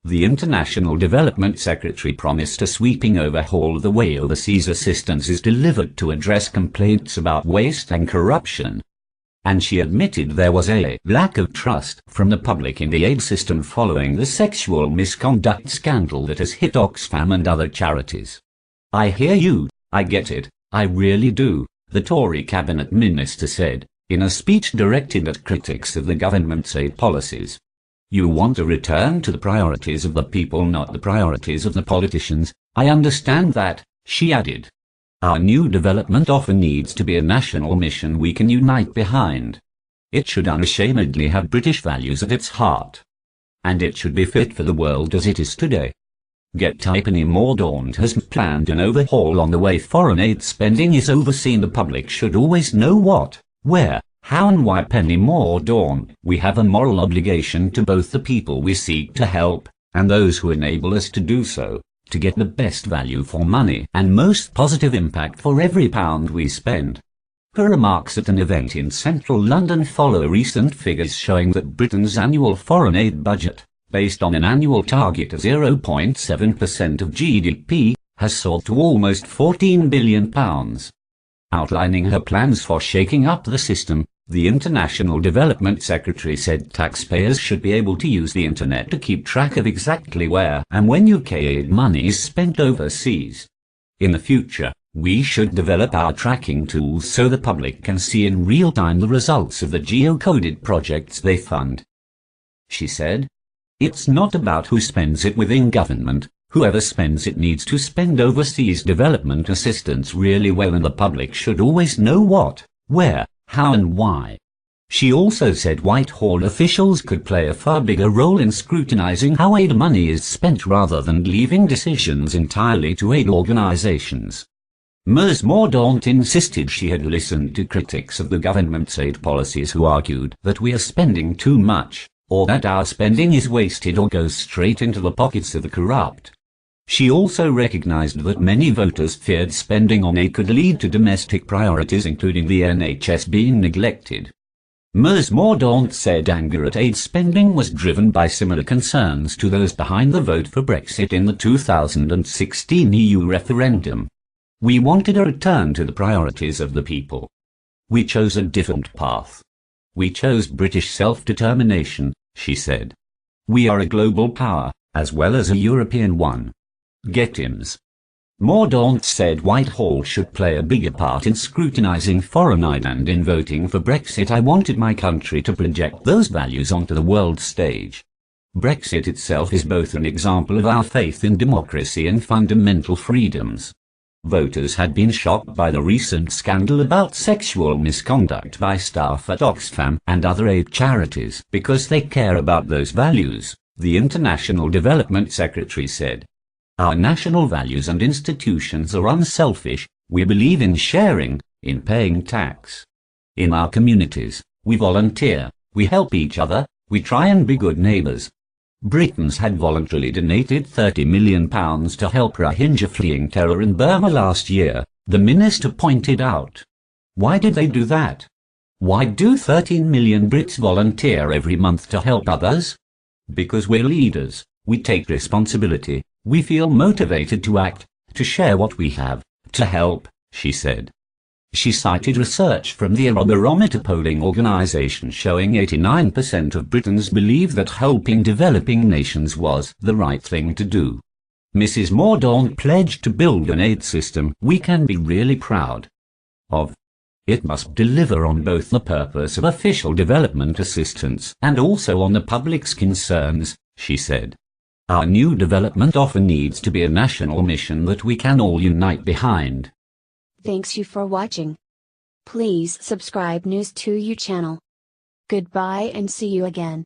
The International Development Secretary promised a sweeping overhaul of the way overseas assistance is delivered to address complaints about waste and corruption. And she admitted there was a lack of trust from the public in the aid system following the sexual misconduct scandal that has hit Oxfam and other charities. "I hear you, I get it, I really do," the Tory cabinet minister said, in a speech directed at critics of the government's aid policies. "You want a return to the priorities of the people, not the priorities of the politicians. I understand that," she added. "Our new development often needs to be a national mission we can unite behind. It should unashamedly have British values at its heart. And it should be fit for the world as it is today." FIRST Mordaunt has planned an overhaul on the way foreign aid spending is overseen. The public should always know what, where, how and why. Penny Mordaunt, we have a moral obligation to both the people we seek to help, and those who enable us to do so, to get the best value for money and most positive impact for every pound we spend. Her remarks at an event in central London follow recent figures showing that Britain's annual foreign aid budget, based on an annual target of 0.7% of GDP, has soared to almost £14 billion. Outlining her plans for shaking up the system, the International Development Secretary said taxpayers should be able to use the internet to keep track of exactly where and when UK aid money is spent overseas. In the future, we should develop our tracking tools so the public can see in real time the results of the geocoded projects they fund. She said, "It's not about who spends it within government. Whoever spends it needs to spend overseas development assistance really well, and the public should always know what, where, how and why." She also said Whitehall officials could play a far bigger role in scrutinizing how aid money is spent rather than leaving decisions entirely to aid organizations. Ms. Mordaunt insisted she had listened to critics of the government's aid policies who argued that we are spending too much, or that our spending is wasted or goes straight into the pockets of the corrupt. She also recognized that many voters feared spending on aid could lead to domestic priorities, including the NHS, being neglected. Ms. Mordaunt said anger at aid spending was driven by similar concerns to those behind the vote for Brexit in the 2016 EU referendum. "We wanted a return to the priorities of the people. We chose a different path. We chose British self-determination," she said. "We are a global power, as well as a European one." Ms. Mordaunt said Whitehall should play a bigger part in scrutinizing foreign aid and in voting for Brexit. "I wanted my country to project those values onto the world stage. Brexit itself is both an example of our faith in democracy and fundamental freedoms." Voters had been shocked by the recent scandal about sexual misconduct by staff at Oxfam and other aid charities because they care about those values, the International Development Secretary said. "Our national values and institutions are unselfish. We believe in sharing, in paying tax. In our communities, we volunteer, we help each other, we try and be good neighbours." Britons had voluntarily donated £30 million to help Rohingya fleeing terror in Burma last year, the minister pointed out. Why did they do that? Why do 13 million Brits volunteer every month to help others? Because we're leaders, we take responsibility, we feel motivated to act, to share what we have, to help, she said. She cited research from the Eurobarometer polling organisation showing 89% of Britons believe that helping developing nations was the right thing to do. Mrs. Mordaunt pledged to build an aid system we can be really proud of. It must deliver on both the purpose of official development assistance and also on the public's concerns, she said. Our new development often needs to be a national mission that we can all unite behind. Thanks you for watching. Please subscribe News to You channel. Goodbye and see you again.